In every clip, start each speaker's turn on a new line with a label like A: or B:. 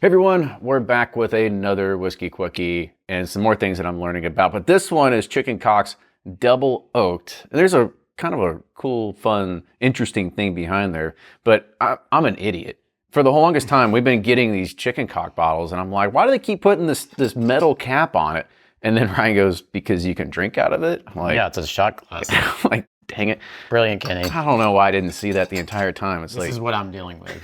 A: Hey everyone, we're back with another Whiskey Quickie and some more things that I'm learning about. But this one is Chicken Cock's Double Oaked. And there's a kind of a cool, fun, interesting thing behind there. But I'm an idiot. For the longest time, we've been getting these Chicken Cock bottles, and I'm like, why do they keep putting this metal cap on it? And then Ryan goes, because you can drink out of it? I'm like,
B: yeah, it's a shot glass.
A: like, dang it.
B: Brilliant, Kenny.
A: I don't know why I didn't see that the entire time. It's
B: This is what I'm dealing with.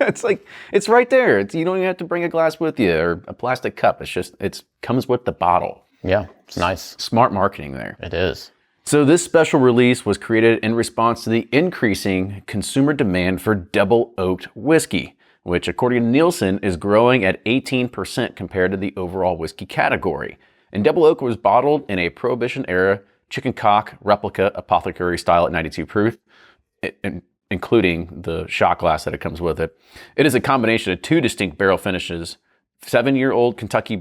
A: it's like, it's right there. You don't even have to bring a glass with you or a plastic cup. It comes with the bottle.
B: Yeah, it's nice.
A: Smart marketing there.
B: It is.
A: So this special release was created in response to the increasing consumer demand for double oaked whiskey, which according to Nielsen is growing at 18% compared to the overall whiskey category. And double oak was bottled in a Prohibition era Chicken Cock replica apothecary style at 92 proof, including the shot glass that it comes with it. It is a combination of two distinct barrel finishes: 7-year-old Kentucky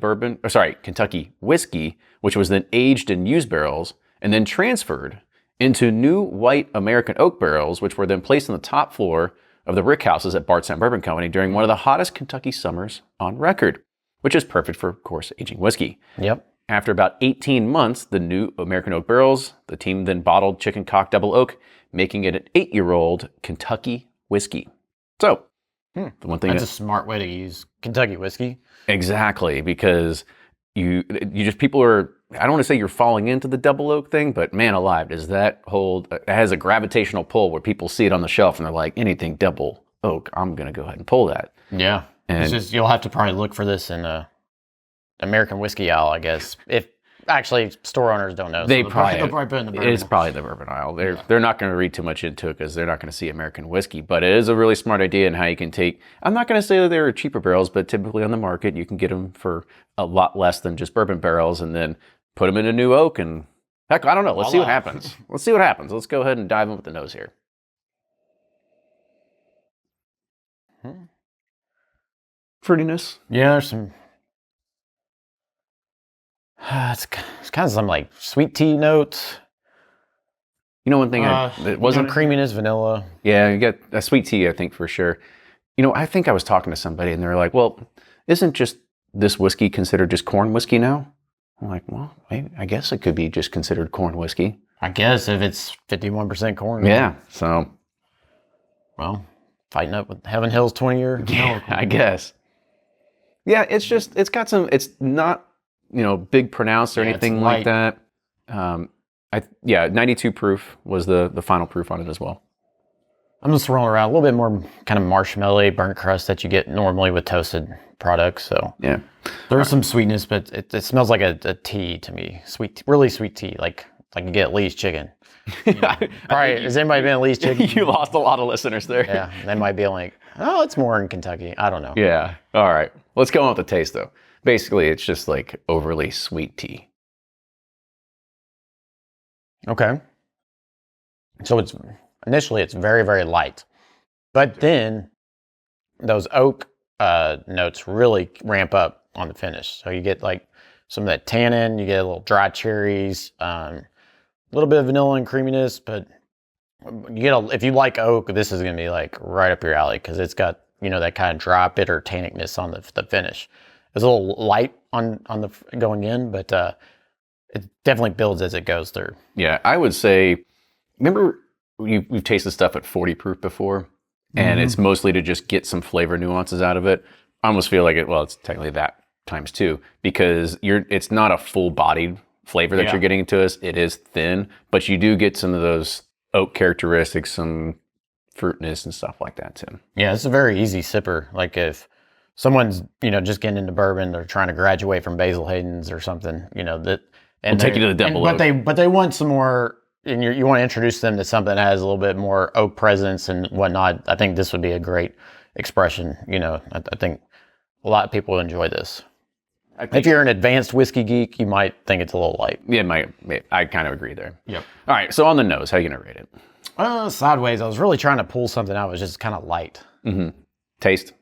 A: whiskey, which was then aged in used barrels and then transferred into new white American oak barrels, which were then placed on the top floor of the rick houses at Bardstown Bourbon Company during one of the hottest Kentucky summers on record, which is perfect for, of course, aging whiskey.
B: Yep.
A: After about 18 months, the new American oak barrels, the team then bottled Chicken Cock Double Oak, making it an 8-year-old Kentucky whiskey. So, the one thing
B: that's a smart way to use Kentucky whiskey.
A: Exactly, because you just, people are, I don't want to say you're falling into the double oak thing, but man alive, does that hold, it has a gravitational pull where people see it on the shelf and they're like, anything double oak, I'm going to go ahead and pull that.
B: Yeah. And it's just, you'll have to probably look for this in American whiskey aisle, I guess. If actually store owners don't know,
A: they'll probably
B: put it in the bourbon.
A: It's probably the bourbon aisle. They're not going to read too much into it because they're not going to see American whiskey. But it is a really smart idea in how you can take. I'm not going to say that they're cheaper barrels, but typically on the market you can get them for a lot less than just bourbon barrels, and then put them in a new oak. And heck, I don't know. Let's see what happens. Let's see what happens. Let's go ahead and dive in with the nose here. Fruitiness.
B: Yeah, there's some. It's kind of some like sweet tea notes.
A: You know, one thing it wasn't
B: creaminess, vanilla.
A: Yeah, you get a sweet tea, I think, for sure. You know, I think I was talking to somebody and they're like, well, isn't just this whiskey considered just corn whiskey now? I'm like, well, I guess it could be just considered corn whiskey.
B: I guess if it's 51% corn.
A: Yeah, so.
B: Well, fighting up with Heaven Hill's 20-year.
A: Yeah, I guess. Yeah, it's just, it's got some, it's not, you know, big pronounced or anything like that. 92 proof was the final proof on it as well.
B: I'm just throwing around a little bit more kind of marshmallowy burnt crust that you get normally with toasted products. So
A: yeah,
B: there's some sweetness, but it smells like a tea to me. Sweet, really sweet tea, like you get at Lee's Chicken. You know, probably, has anybody been at Lee's Chicken?
A: You lost a lot of listeners there.
B: Yeah, they might be like, oh, it's more in Kentucky. I don't know.
A: Yeah. All right. Let's go on with the taste though. Basically, it's just like overly sweet tea.
B: Okay. So initially it's very, very light, but then those oak notes really ramp up on the finish. So you get like some of that tannin, you get a little dry cherries, a little bit of vanilla and creaminess, but you get if you like oak, this is going to be like right up your alley because it's got, you know, that kind of dry, bitter tannicness on the finish. It's a little light on the going in, but it definitely builds as it goes through.
A: Yeah, I would say, remember we've tasted stuff at 40 proof before, and it's mostly to just get some flavor nuances out of it. I almost feel like it's technically that times 2 because it's not a full-bodied flavor that you're getting into this. It is thin, but you do get some of those oak characteristics, some fruitness and stuff like that too.
B: Yeah, it's a very easy sipper. Like if someone's, you know, just getting into bourbon, they're trying to graduate from Basil Hayden's or something, you know, that
A: we'll take you to the double oak.
B: But they want some more, and you want to introduce them to something that has a little bit more oak presence and whatnot. I think this would be a great expression. You know, I think a lot of people enjoy this. If you're an advanced whiskey geek, you might think it's a little light.
A: Yeah, I kind of agree there.
B: Yep.
A: All right, so on the nose, how are you going to rate it?
B: Sideways. I was really trying to pull something out. It was just kind of light.
A: Mm-hmm. Taste?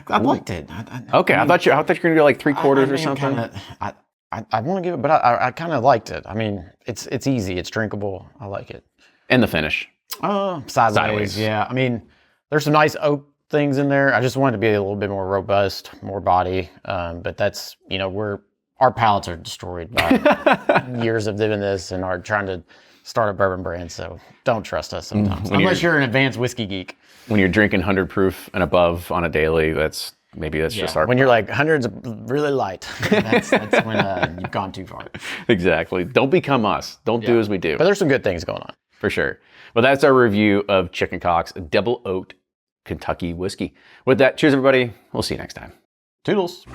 B: I liked it.
A: Okay, I thought you were going to go like 3/4 or something.
B: I want to give it, but I kind of liked it. I mean, it's easy. It's drinkable. I like it.
A: And the finish?
B: Sideways. Yeah. I mean, there's some nice oak things in there. I just wanted to be a little bit more robust, more body. But that's, you know, our palates are destroyed by years of doing this and are trying to start a bourbon brand. So don't trust us sometimes, unless you're an advanced whiskey geek.
A: When you're drinking 100 proof and above on a daily, that's just our.
B: When you're like 100's really light, that's when you've gone too far.
A: Exactly. Don't become us. Don't do as we do.
B: But there's some good things going on.
A: For sure. Well, that's our review of Chicken Cock's Double Oaked Kentucky Whiskey. With that, cheers, everybody. We'll see you next time.
B: Toodles.